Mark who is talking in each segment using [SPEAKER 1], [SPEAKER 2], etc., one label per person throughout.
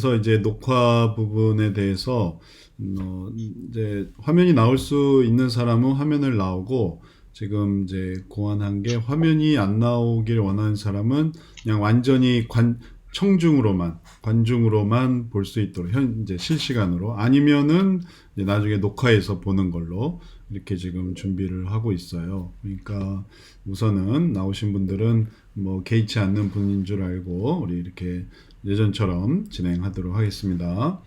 [SPEAKER 1] 그래서 이제 녹화 부분에 대해서 이제 화면이 나올 수 있는 사람은 화면을 나오고, 지금 이제 고안한 게 화면이 안 나오길 원하는 사람은 그냥 완전히 청중으로만, 관중으로만 볼 수 있도록 현재 실시간으로, 아니면은 이제 나중에 녹화해서 보는 걸로 이렇게 지금 준비를 하고 있어요. 그러니까 우선은 나오신 분들은 뭐 개의치 않는 분인 줄 알고 우리 이렇게 예전처럼 진행하도록 하겠습니다.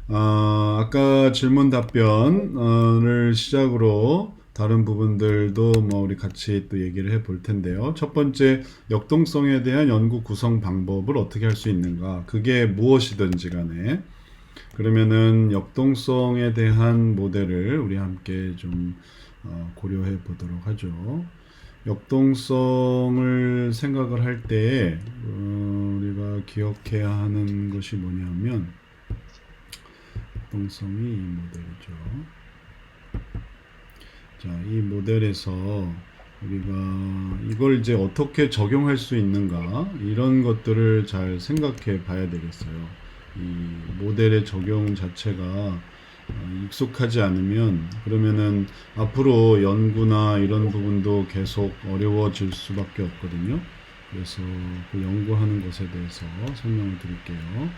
[SPEAKER 1] 아까 질문 답변을 시작으로 다른 부분들도 뭐 우리 같이 또 얘기를 해볼 텐데요. 첫 번째, 역동성에 대한 연구 구성 방법을 어떻게 할 수 있는가? 그게 무엇이든지 간에. 그러면은 역동성에 대한 모델을 우리 함께 좀 고려해 보도록 하죠. 역동성을 생각을 할 때 우리가 기억해야 하는 것이 뭐냐면, 역동성이 이 모델이죠. 자, 이 모델에서 우리가 이걸 이제 어떻게 적용할 수 있는가, 이런 것들을 잘 생각해 봐야 되겠어요. 이 모델의 적용 자체가 익숙하지 않으면, 그러면은 앞으로 연구나 이런 부분도 계속 어려워질 수밖에 없거든요. 그래서 그 연구하는 것에 대해서 설명을 드릴게요.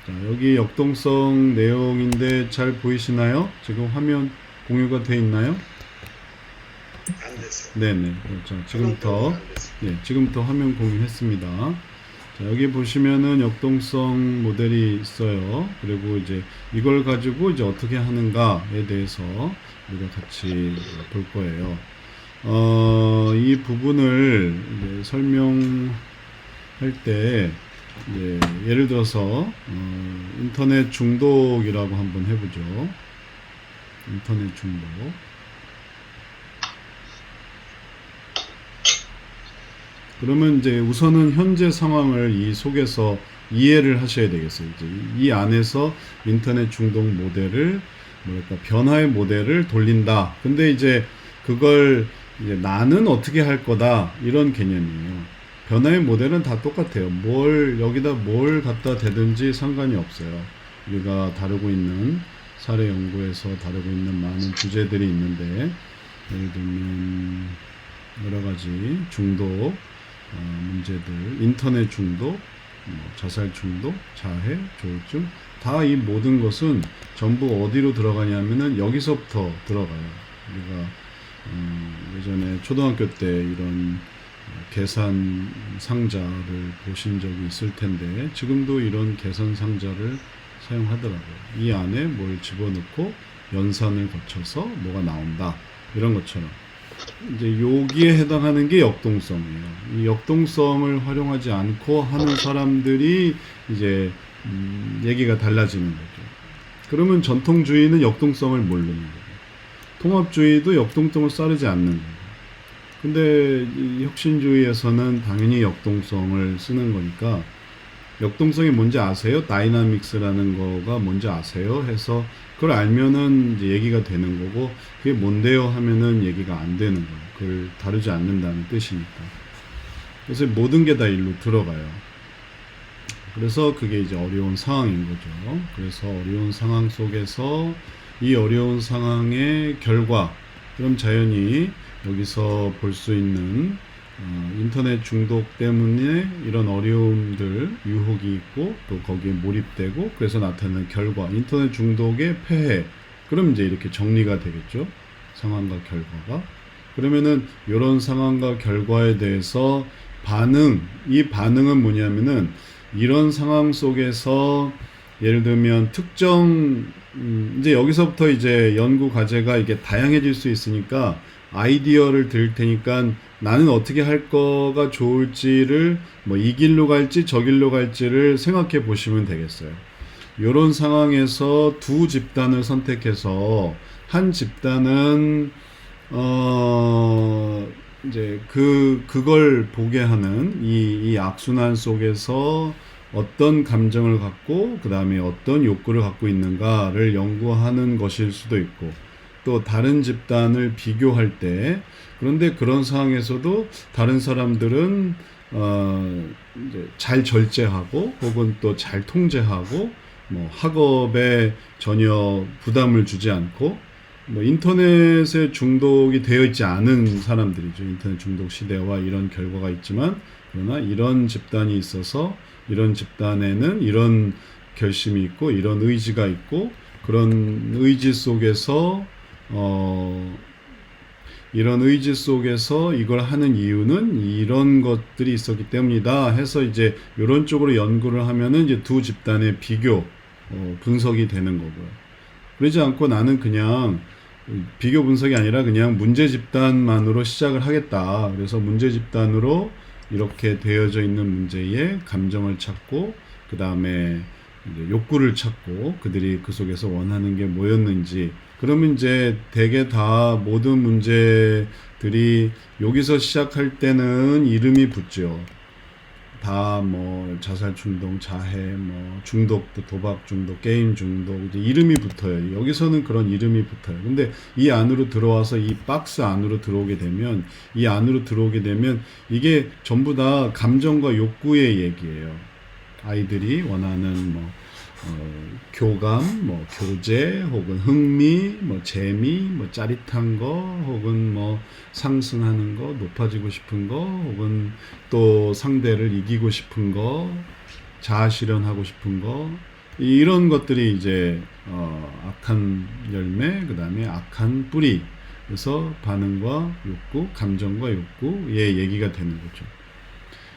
[SPEAKER 1] 자, 여기 역동성 내용인데 잘 보이시나요? 지금 화면 공유가 돼 있나요?
[SPEAKER 2] 안 됐어요.
[SPEAKER 1] 네네. 그렇죠. 지금부터 화면 공유했습니다. 자, 여기 보시면은 역동성 모델이 있어요. 그리고 이제 이걸 가지고 이제 어떻게 하는가에 대해서 우리가 같이 볼 거예요. 이 부분을 이제 설명할 때, 예를 들어서 인터넷 중독이라고 한번 해보죠. 인터넷 중독. 그러면 이제 우선은 현재 상황을 이 속에서 이해를 하셔야 되겠어요. 이제 이 안에서 인터넷 중독 모델을, 뭐랄까, 변화의 모델을 돌린다. 근데 이제 그걸 이제 나는 어떻게 할 거다, 이런 개념이에요. 변화의 모델은 다 똑같아요. 여기다 뭘 갖다 대든지 상관이 없어요. 우리가 다루고 있는 사례 연구에서 다루고 있는 많은 주제들이 있는데, 예를 들면 여러 가지 중독 문제들, 인터넷 중독, 자살 중독, 자해, 조울증, 다 이 모든 것은 전부 어디로 들어가냐면은 여기서부터 들어가요. 우리가 예전에 초등학교 때 이런 계산 상자를 보신 적이 있을 텐데, 지금도 이런 계산 상자를 사용하더라고요. 이 안에 뭘 집어넣고 연산을 거쳐서 뭐가 나온다, 이런 것처럼. 이제 여기에 해당하는 게 역동성이에요. 이 역동성을 활용하지 않고 하는 사람들이 이제 얘기가 달라지는 거죠. 그러면 전통주의는 역동성을 모르는 거예요. 통합주의도 역동성을 따르지 않는 거예요. 근데 이 혁신주의에서는 당연히 역동성을 쓰는 거니까, 역동성이 뭔지 아세요? 다이나믹스라는 거가 뭔지 아세요? 해서 그걸 알면은 이제 얘기가 되는 거고, 그게 뭔데요? 하면은 얘기가 안 되는 거예요. 그걸 다루지 않는다는 뜻이니까. 그래서 모든 게 다 일로 들어가요. 그래서 그게 이제 어려운 상황인 거죠. 그래서 어려운 상황 속에서 이 어려운 상황의 결과, 그럼 자연히 여기서 볼 수 있는 인터넷 중독 때문에 이런 어려움들, 유혹이 있고 또 거기에 몰입되고, 그래서 나타나는 결과, 인터넷 중독의 폐해. 그럼 이제 이렇게 정리가 되겠죠. 상황과 결과가. 그러면은 이런 상황과 결과에 대해서 이 반응은 뭐냐면은, 이런 상황 속에서 예를 들면 특정 이제 여기서부터 이제 연구 과제가 이게 다양해질 수 있으니까, 아이디어를 드릴 테니까 나는 어떻게 할 거가 좋을지를, 뭐 이 길로 갈지 저 길로 갈지를 생각해 보시면 되겠어요. 이런 상황에서 두 집단을 선택해서, 한 집단은 이제 그걸 보게 하는 이 악순환 속에서 어떤 감정을 갖고 그 다음에 어떤 욕구를 갖고 있는가를 연구하는 것일 수도 있고, 또 다른 집단을 비교할 때, 그런데 그런 상황에서도 다른 사람들은 이제 잘 절제하고 혹은 또 잘 통제하고 뭐 학업에 전혀 부담을 주지 않고 뭐 인터넷에 중독이 되어 있지 않은 사람들이죠. 인터넷 중독 시대와 이런 결과가 있지만 그러나 이런 집단이 있어서 이런 집단에는 이런 결심이 있고 이런 의지가 있고 그런 의지 속에서 이런 의지 속에서 이걸 하는 이유는 이런 것들이 있었기 때문이다 해서 이제 이런 쪽으로 연구를 하면은 이제 두 집단의 비교 분석이 되는 거고요. 그러지 않고 나는 그냥 비교 분석이 아니라 그냥 문제 집단만으로 시작을 하겠다. 그래서 문제 집단으로 이렇게 되어져 있는 문제에 감정을 찾고 그 다음에 욕구를 찾고 그들이 그 속에서 원하는 게 뭐였는지 그러면 이제 대개 다 모든 문제들이 여기서 시작할 때는 이름이 붙죠. 다 뭐 자살 충동, 자해, 뭐 중독도 도박 중독, 게임 중독 이제 이름이 붙어요. 여기서는 그런 이름이 붙어요. 근데 이 안으로 들어와서 이 박스 안으로 들어오게 되면 이게 전부 다 감정과 욕구의 얘기예요. 아이들이 원하는 뭐 교감, 뭐 교제, 혹은 흥미, 뭐 재미, 뭐 짜릿한 거, 혹은 뭐 상승하는 거, 높아지고 싶은 거, 혹은 또 상대를 이기고 싶은 거, 자아 실현하고 싶은 거, 이런 것들이 이제 악한 열매, 그 다음에 악한 뿌리. 그래서 반응과 욕구, 감정과 욕구의 얘기가 되는 거죠.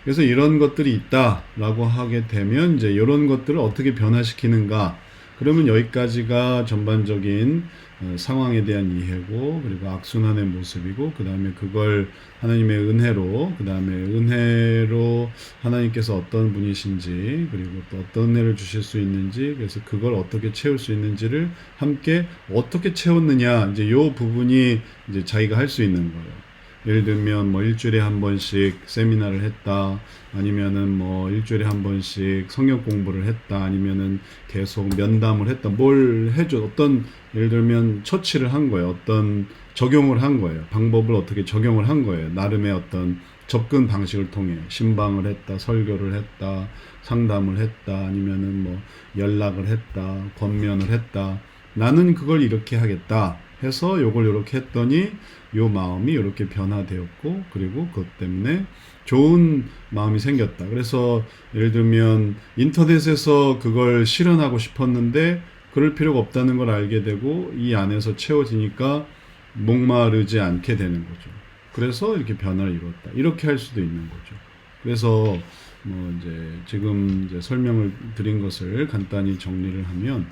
[SPEAKER 1] 그래서 이런 것들이 있다라고 하게 되면 이제 이런 것들을 어떻게 변화시키는가? 그러면 여기까지가 전반적인 상황에 대한 이해고 그리고 악순환의 모습이고 그 다음에 그걸 하나님의 은혜로 그 다음에 은혜로 하나님께서 어떤 분이신지 그리고 또 어떤 은혜를 주실 수 있는지 그래서 그걸 어떻게 채울 수 있는지를 함께 어떻게 채웠느냐 이제 요 부분이 이제 자기가 할 수 있는 거예요. 예를 들면 뭐 일주일에 한 번씩 세미나를 했다 아니면은 뭐 일주일에 한 번씩 성역 공부를 했다 아니면은 계속 면담을 했다 뭘 해줘 어떤 예를 들면 처치를 한 거예요. 어떤 적용을 한 거예요. 방법을 어떻게 적용을 한 거예요. 나름의 어떤 접근 방식을 통해 신방을 했다 설교를 했다 상담을 했다 아니면은 뭐 연락을 했다 권면을 했다 나는 그걸 이렇게 하겠다 해서 요걸 이렇게 했더니 요 마음이 이렇게 변화되었고 그리고 그것 때문에 좋은 마음이 생겼다. 그래서 예를 들면 인터넷에서 그걸 실현하고 싶었는데 그럴 필요가 없다는 걸 알게 되고 이 안에서 채워지니까 목마르지 않게 되는 거죠. 그래서 이렇게 변화를 이뤘다. 이렇게 할 수도 있는 거죠. 그래서 뭐 이제 지금 이제 설명을 드린 것을 간단히 정리를 하면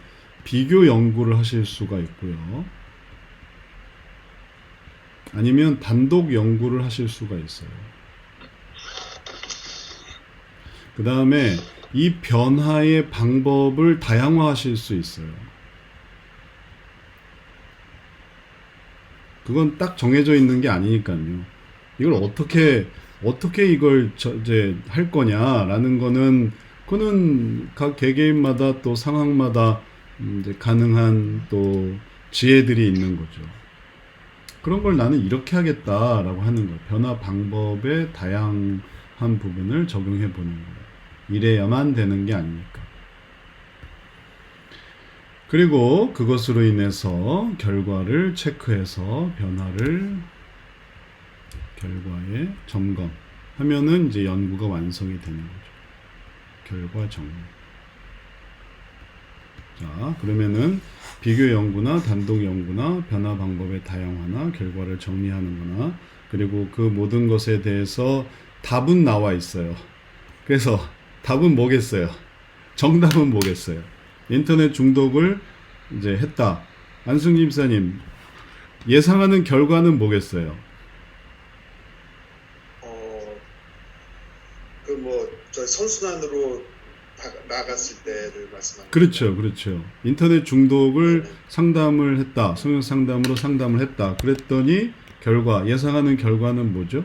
[SPEAKER 1] 비교 연구를 하실 수가 있고요. 아니면 단독 연구를 하실 수가 있어요. 그 다음에 이 변화의 방법을 다양화하실 수 있어요. 그건 딱 정해져 있는 게 아니니까요. 이걸 어떻게 이걸 이제 할 거냐라는 그거는 각 개개인마다 또 상황마다 이제 가능한 또 지혜들이 있는 거죠. 그런 걸 나는 이렇게 하겠다라고 하는 거예요. 변화 방법의 다양한 부분을 적용해 보는 거예요. 이래야만 되는 게 아니니까. 그리고 그것으로 인해서 결과를 체크해서 결과의 점검하면은 이제 연구가 완성이 되는 거죠. 결과 점검. 자, 그러면은 비교 연구나 단독 연구나 변화 방법의 다양화나 결과를 정리하는 거나 그리고 그 모든 것에 대해서 답은 나와 있어요. 그래서 답은 뭐겠어요? 정답은 뭐겠어요? 인터넷 중독을 이제 했다. 안승기 집사님, 예상하는 결과는 뭐겠어요?
[SPEAKER 2] 저 선순환으로 나갔을 때를 말씀하는
[SPEAKER 1] 그렇죠, 그렇죠. 인터넷 중독을 상담을 했다. 성형 상담으로 상담을 했다. 그랬더니 예상하는 결과는 뭐죠?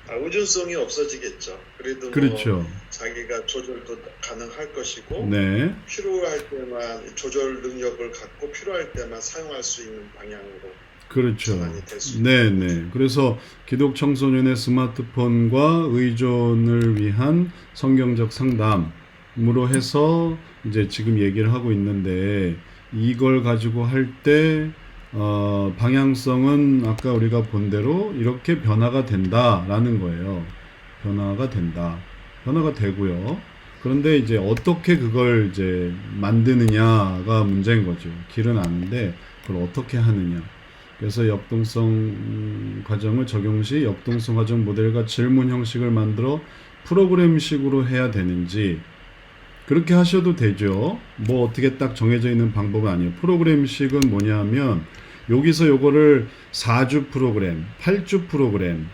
[SPEAKER 2] 의존성이 없어지겠죠. 그래도
[SPEAKER 1] 그렇죠.
[SPEAKER 2] 뭐 자기가 조절도 가능할 것이고
[SPEAKER 1] 네.
[SPEAKER 2] 필요할 때만 조절 능력을 갖고 필요할 때만 사용할 수 있는 방향으로
[SPEAKER 1] 그렇죠.
[SPEAKER 2] 전환이 될 수 있는
[SPEAKER 1] 네네. 그래서 기독 청소년의 스마트폰과 의존을 위한 성경적 상담으로 해서 이제 지금 얘기를 하고 있는데 이걸 가지고 할 때 방향성은 아까 우리가 본 대로 이렇게 변화가 된다라는 거예요. 변화가 된다. 변화가 되고요. 그런데 이제 어떻게 그걸 이제 만드느냐가 문제인 거죠. 길은 아는데 그걸 어떻게 하느냐. 그래서 역동성 과정을 적용 시 역동성 과정 모델과 질문 형식을 만들어 프로그램식으로 해야 되는지 그렇게 하셔도 되죠. 뭐 어떻게 딱 정해져 있는 방법은 아니에요. 프로그램식은 뭐냐면 여기서 요거를 4주 프로그램, 8주 프로그램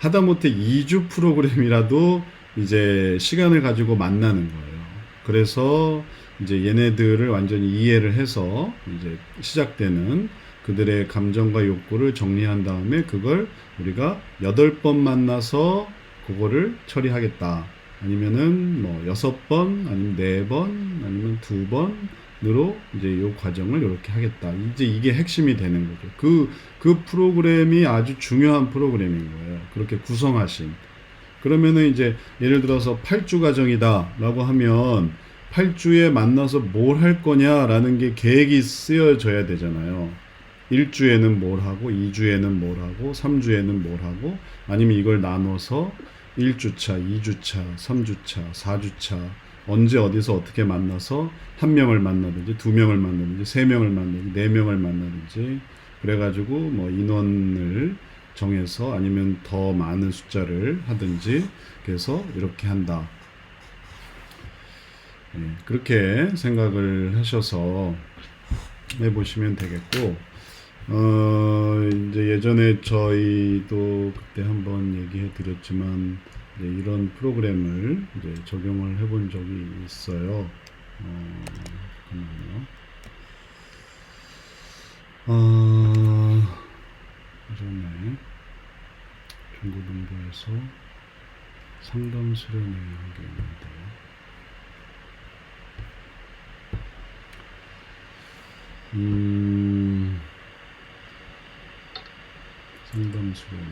[SPEAKER 1] 하다못해 2주 프로그램이라도 이제 시간을 가지고 만나는 거예요. 그래서 이제 얘네들을 완전히 이해를 해서 이제 시작되는 그들의 감정과 욕구를 정리한 다음에 그걸 우리가 8번 만나서 그거를 처리하겠다. 아니면은 뭐 6번, 아니면 4번, 아니면 2번으로 이제 요 과정을 이렇게 하겠다. 이제 이게 핵심이 되는 거죠. 그 프로그램이 아주 중요한 프로그램인 거예요. 그렇게 구성하신. 그러면은 이제 예를 들어서 8주 과정이다라고 하면 8주에 만나서 뭘 할 거냐라는 게 계획이 쓰여져야 되잖아요. 1주에는 뭘 하고 2주에는 뭘 하고 3주에는 뭘 하고 아니면 이걸 나눠서 1주차, 2주차, 3주차, 4주차 언제 어디서 어떻게 만나서 한 명을 만나든지 두 명을 만나든지 세 명을 만나든지 네 명을 만나든지 그래가지고 뭐 인원을 정해서 아니면 더 많은 숫자를 하든지 그래서 이렇게 한다. 그렇게 생각을 하셔서 해보시면 되겠고 이제 예전에 저희도 그때 한번 얘기해 드렸지만 이런 프로그램을 이제 적용을 해본 적이 있어요. 잠깐만요. 예전에 중고등부에서 상담 수련회 한 게 있는데 상담 수련회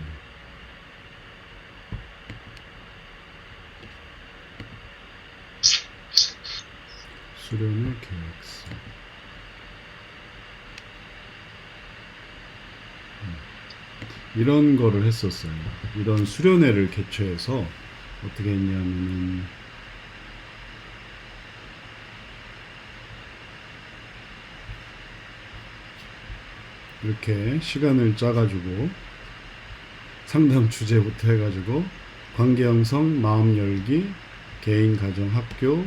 [SPEAKER 1] 수련회 계획서 이런 거를 했었어요. 이런 수련회를 개최해서 어떻게 했냐면은 이렇게 시간을 짜가지고 상담 주제부터 해가지고 관계 형성, 마음 열기, 개인, 가정, 학교,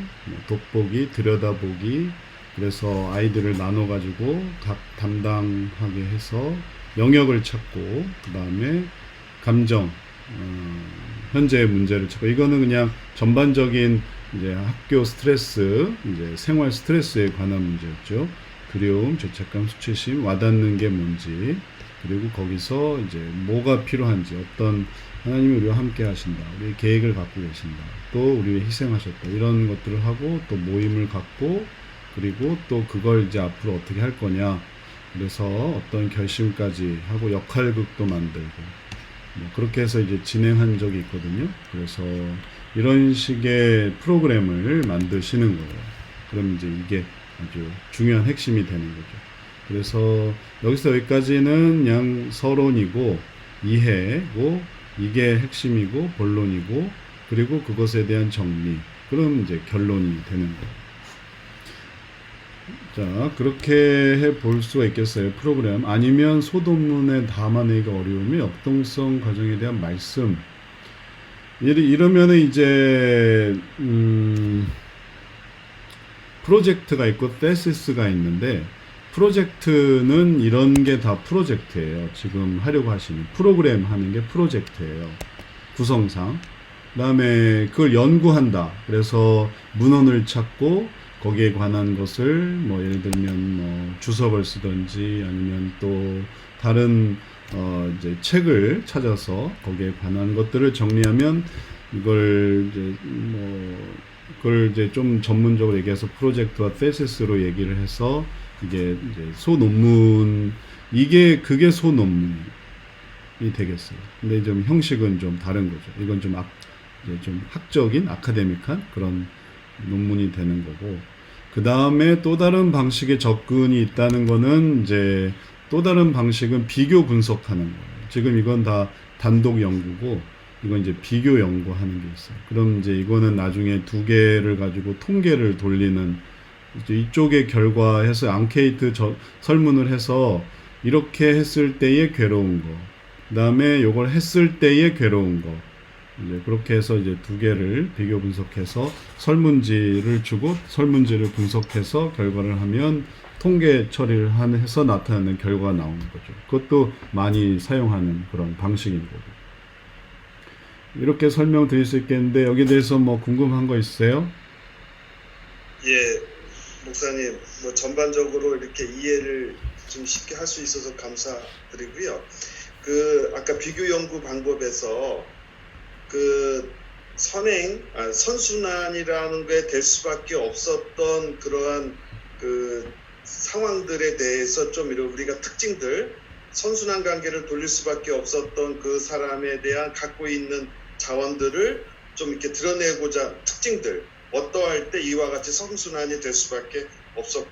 [SPEAKER 1] 돋보기, 들여다보기 그래서 아이들을 나눠가지고 각 담당하게 해서 영역을 찾고 그 다음에 감정 현재의 문제를 찾고 이거는 그냥 전반적인 이제 학교 스트레스 이제 생활 스트레스에 관한 문제였죠. 두려움, 죄책감, 수치심, 와닿는 게 뭔지 그리고 거기서 이제 뭐가 필요한지 어떤 하나님이 우리와 함께 하신다. 우리 계획을 갖고 계신다. 또 우리 위해 희생하셨다. 이런 것들을 하고 또 모임을 갖고 그리고 또 그걸 이제 앞으로 어떻게 할 거냐. 그래서 어떤 결심까지 하고 역할극도 만들고 뭐 그렇게 해서 이제 진행한 적이 있거든요. 그래서 이런 식의 프로그램을 만드시는 거예요. 그럼 이제 이게 아주 중요한 핵심이 되는 거죠. 그래서 여기서 여기까지는 그냥 서론이고 이해고 이게 핵심이고 본론이고 그리고 그것에 대한 정리 그럼 이제 결론이 되는 거예요. 자 그렇게 해 볼 수가 있겠어요. 프로그램 아니면 소논문에 담아내기가 어려우면 역동성 과정에 대한 말씀 이러면은 이제 프로젝트가 있고 테시스가 있는데 프로젝트는 이런 게 다 프로젝트예요. 지금 하려고 하시는 프로그램 하는 게 프로젝트예요. 구성상. 그 다음에 그걸 연구한다. 그래서 문헌을 찾고 거기에 관한 것을 뭐 예를 들면 뭐 주석을 쓰든지 아니면 또 다른 이제 책을 찾아서 거기에 관한 것들을 정리하면 이걸 이제 뭐 그걸 이제 좀 전문적으로 얘기해서 프로젝트와 테시스로 얘기를 해서 이게 이제 소논문이 그게 소논문이 되겠어요. 근데 좀 형식은 좀 다른 거죠. 이건 좀 이제 좀 학적인 아카데믹한 그런 논문이 되는 거고, 그 다음에 또 다른 방식의 접근이 있다는 거는 이제 또 다른 방식은 비교 분석하는 거예요. 지금 이건 다 단독 연구고, 이건 이제 비교 연구하는 게 있어요. 그럼 이제 이거는 나중에 두 개를 가지고 통계를 돌리는, 이제 이쪽의 결과해서 앙케이트 설문을 해서 이렇게 했을 때의 괴로운 거, 그 다음에 요걸 했을 때의 괴로운 거, 이제 그렇게 해서 이제 두 개를 비교 분석해서 설문지를 주고 설문지를 분석해서 결과를 하면 통계 처리를 해서 나타나는 결과가 나오는 거죠. 그것도 많이 사용하는 그런 방식인 거고. 이렇게 설명드릴 수 있겠는데 여기에 대해서 뭐 궁금한 거 있어요?
[SPEAKER 2] 예, 목사님, 뭐 전반적으로 이렇게 이해를 좀 쉽게 할 수 있어서 감사드리고요. 그 아까 비교 연구 방법에서 그 선순환이라는 게 될 수밖에 없었던 그러한 그 상황들에 대해서 좀 이런 우리가 특징들, 선순환 관계를 돌릴 수밖에 없었던 그 사람에 대한 갖고 있는 자원들을 좀 이렇게 드러내고자, 특징들, 어떠할 때 이와 같이 선순환이 될 수밖에 없었다.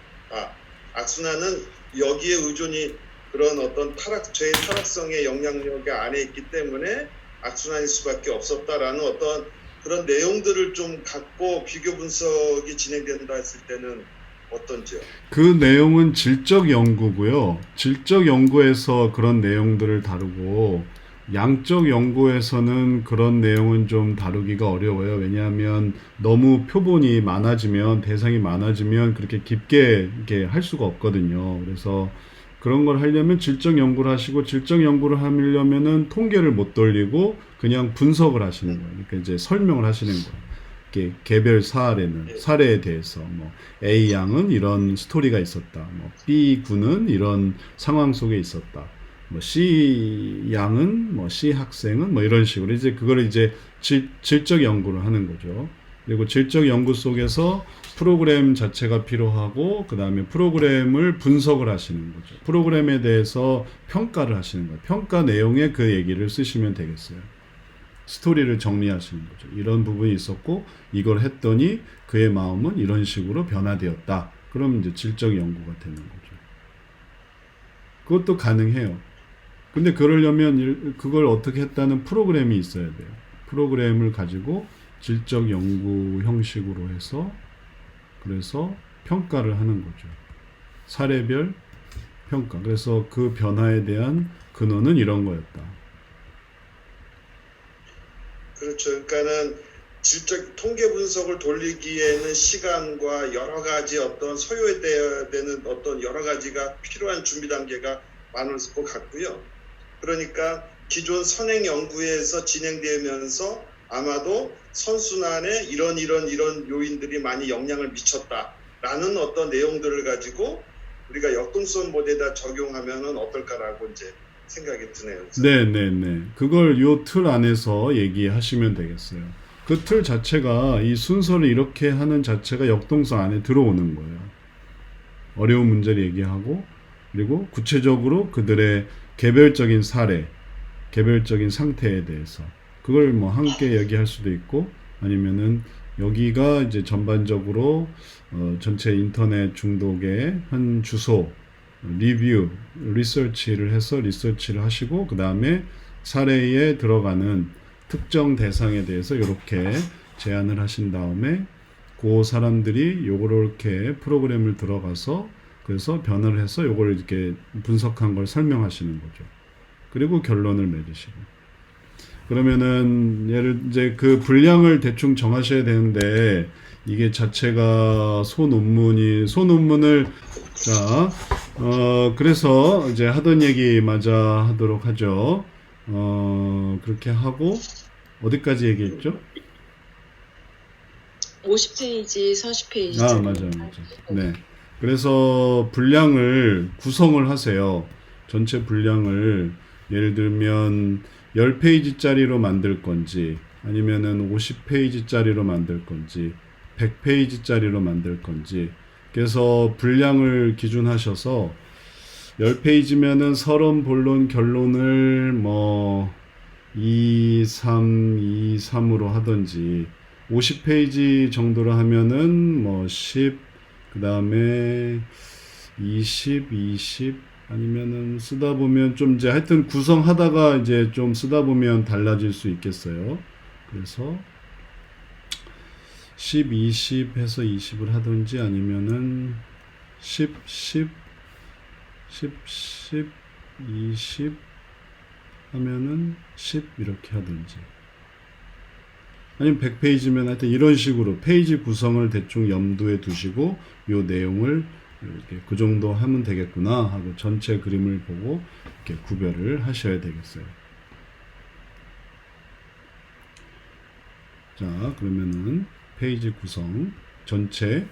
[SPEAKER 2] 악순환은 여기에 의존이 그런 어떤 죄의 타락성의 영향력 안에 있기 때문에 악순환일 수밖에 없었다라는 어떤 그런 내용들을 좀 갖고 비교 분석이 진행된다 했을 때는 어떤지요?
[SPEAKER 1] 그 내용은 질적 연구고요. 질적 연구에서 그런 내용들을 다루고, 양적 연구에서는 그런 내용은 좀 다루기가 어려워요. 왜냐하면 너무 표본이 많아지면, 대상이 많아지면 그렇게 깊게 이렇게 할 수가 없거든요. 그래서 그런 걸 하려면 질적 연구를 하시고, 질적 연구를 하려면은 통계를 못 돌리고 그냥 분석을 하시는 거예요. 그러니까 이제 설명을 하시는 거예요. 이렇게 개별 사례에 대해서 뭐 A 양은 이런 스토리가 있었다. 뭐 B 군은 이런 상황 속에 있었다. 뭐 C 양은 뭐 C 학생은 뭐 이런 식으로 이제 그걸 이제 질적 연구를 하는 거죠. 그리고 질적 연구 속에서 프로그램 자체가 필요하고, 그 다음에 프로그램을 분석을 하시는 거죠. 프로그램에 대해서 평가를 하시는 거예요. 평가 내용에 그 얘기를 쓰시면 되겠어요. 스토리를 정리하시는 거죠. 이런 부분이 있었고 이걸 했더니 그의 마음은 이런 식으로 변화되었다. 그럼 이제 질적 연구가 되는 거죠. 그것도 가능해요. 근데 그러려면 그걸 어떻게 했다는 프로그램이 있어야 돼요. 프로그램을 가지고 질적 연구 형식으로 해서 그래서 평가를 하는 거죠. 사례별 평가. 그래서 그 변화에 대한 근원은 이런 거였다.
[SPEAKER 2] 그렇죠. 그러니까는 질적 통계 분석을 돌리기에는 시간과 여러 가지 어떤 소요해야 되는 어떤 여러 가지가 필요한 준비 단계가 많을 것 같고요. 그러니까 기존 선행 연구에서 진행되면서 아마도 선순환에 이런 요인들이 많이 영향을 미쳤다라는 어떤 내용들을 가지고 우리가 역동성 모델에다 적용하면은 어떨까라고 이제 생각이 드네요.
[SPEAKER 1] 네네네. 그걸 요 틀 안에서 얘기하시면 되겠어요. 그 틀 자체가 이 순서를 이렇게 하는 자체가 역동성 안에 들어오는 거예요. 어려운 문제를 얘기하고, 그리고 구체적으로 그들의 개별적인 사례, 개별적인 상태에 대해서 그걸 뭐 함께 얘기할 수도 있고, 아니면은 여기가 이제 전반적으로 전체 인터넷 중독의 한 주소, 리뷰, 리서치를 해서 리서치를 하시고, 그 다음에 사례에 들어가는 특정 대상에 대해서 이렇게 제안을 하신 다음에 그 사람들이 요렇게 프로그램을 들어가서 그래서 변화를 해서 요걸 이렇게 분석한 걸 설명하시는 거죠. 그리고 결론을 맺으시고. 그러면은 이제 그 분량을 대충 정하셔야 되는데, 이게 자체가 소논문을 자, 그래서 이제 하던 얘기 마저 하도록 하죠. 그렇게 하고 어디까지 얘기했죠?
[SPEAKER 3] 50페이지, 40페이지.
[SPEAKER 1] 아, 맞아. 네. 그래서 분량을 구성을 하세요. 전체 분량을 예를 들면 10페이지짜리로 만들 건지, 아니면은 50페이지짜리로 만들 건지, 100페이지짜리로 만들 건지. 그래서 분량을 기준하셔서 10페이지면은 서론, 본론, 결론을 뭐 2, 3으로 하든지 50페이지 정도로 하면은 뭐 10, 그 다음에 20 아니면은 쓰다 보면 좀 이제 하여튼 구성하다가 이제 좀 쓰다 보면 달라질 수 있겠어요. 그래서 10, 20 해서 20을 하든지 아니면은 10, 20 하면은 10 이렇게 하든지 아니면 100페이지면 하여튼 이런 식으로 페이지 구성을 대충 염두에 두시고 요 내용을 이렇게 그 정도 하면 되겠구나 하고 전체 그림을 보고 이렇게 구별을 하셔야 되겠어요. 자, 그러면은 페이지 구성 전체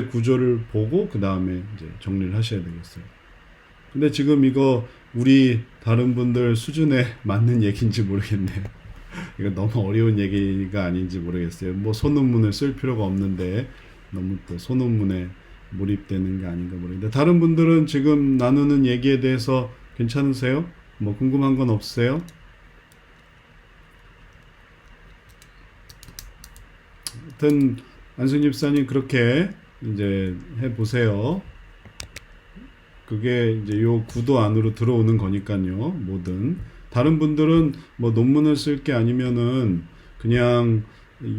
[SPEAKER 1] 구조를 보고 그 다음에 이제 정리를 하셔야 되겠어요. 근데 지금 이거 우리 다른 분들 수준에 맞는 얘기인지 모르겠네요. 이거 너무 어려운 얘기가 아닌지 모르겠어요. 뭐 소논문을 쓸 필요가 없는데 너무 또 소논문에 몰입되는 게 아닌가 모르겠는데 다른 분들은 지금 나누는 얘기에 대해서 괜찮으세요? 뭐 궁금한 건 없으세요? 하여튼 안승 집사님 그렇게 이제 해보세요. 그게 이제 요 구도 안으로 들어오는 거니까요. 뭐든 다른 분들은 뭐 논문을 쓸 게 아니면은 그냥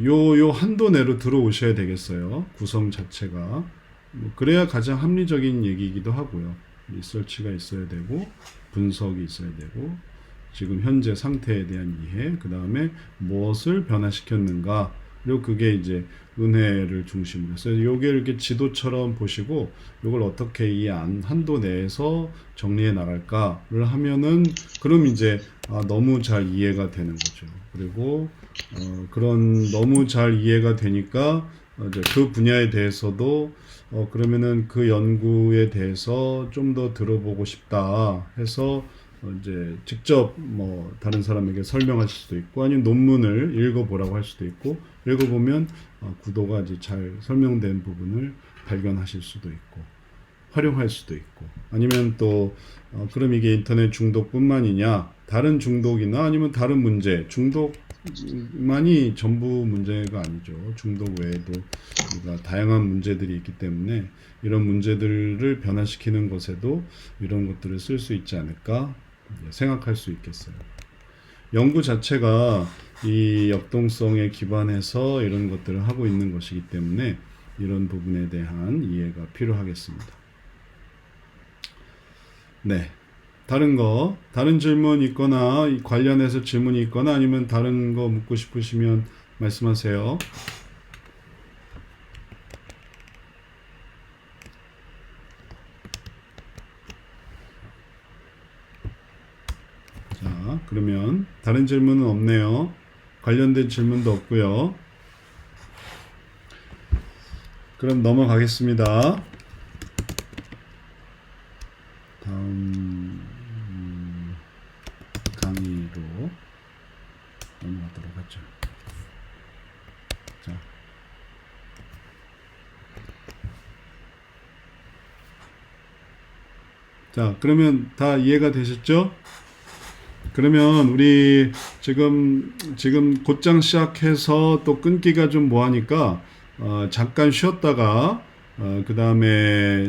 [SPEAKER 1] 요 한도 내로 들어오셔야 되겠어요. 구성 자체가 뭐 그래야 가장 합리적인 얘기이기도 하고요. 리서치가 있어야 되고 분석이 있어야 되고 지금 현재 상태에 대한 이해, 그 다음에 무엇을 변화시켰는가, 그리고 그게 이제 은혜를 중심으로 해서 요게 이렇게 지도처럼 보시고 요걸 어떻게 이 한도 내에서 정리해 나갈까를 하면은 그럼 이제 너무 잘 이해가 되는 거죠. 그리고 그런 너무 잘 이해가 되니까 이제 그 분야에 대해서도 그러면은 그 연구에 대해서 좀 더 들어보고 싶다 해서 이제 직접 뭐 다른 사람에게 설명하실 수도 있고 아니면 논문을 읽어보라고 할 수도 있고 읽어보면 구도가 이제 잘 설명된 부분을 발견하실 수도 있고 활용할 수도 있고 아니면 또 그럼 이게 인터넷 중독뿐만이냐 다른 중독이나 아니면 다른 문제 중독만이 전부 문제가 아니죠. 중독 외에도 우리가 다양한 문제들이 있기 때문에 이런 문제들을 변화시키는 것에도 이런 것들을 쓸 수 있지 않을까 생각할 수 있겠어요. 연구 자체가 이 역동성에 기반해서 이런 것들을 하고 있는 것이기 때문에 이런 부분에 대한 이해가 필요하겠습니다. 네. 다른 질문 있거나 관련해서 질문이 있거나 아니면 다른 거 묻고 싶으시면 말씀하세요. 자, 그러면 다른 질문은 없네요. 관련된 질문도 없고요. 그럼 넘어가겠습니다. 다음 강의로 넘어가도록 하죠. 자, 그러면 다 이해가 되셨죠? 그러면 우리 지금 곧장 시작해서 또 끊기가 좀 뭐하니까 잠깐 쉬었다가 그 다음에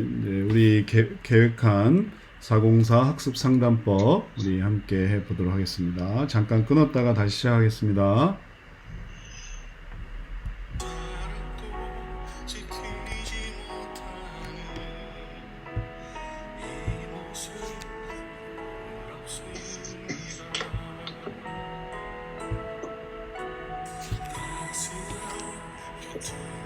[SPEAKER 1] 우리 계획한 404 학습 상담법 우리 함께 해보도록 하겠습니다. 잠깐 끊었다가 다시 시작하겠습니다.
[SPEAKER 4] to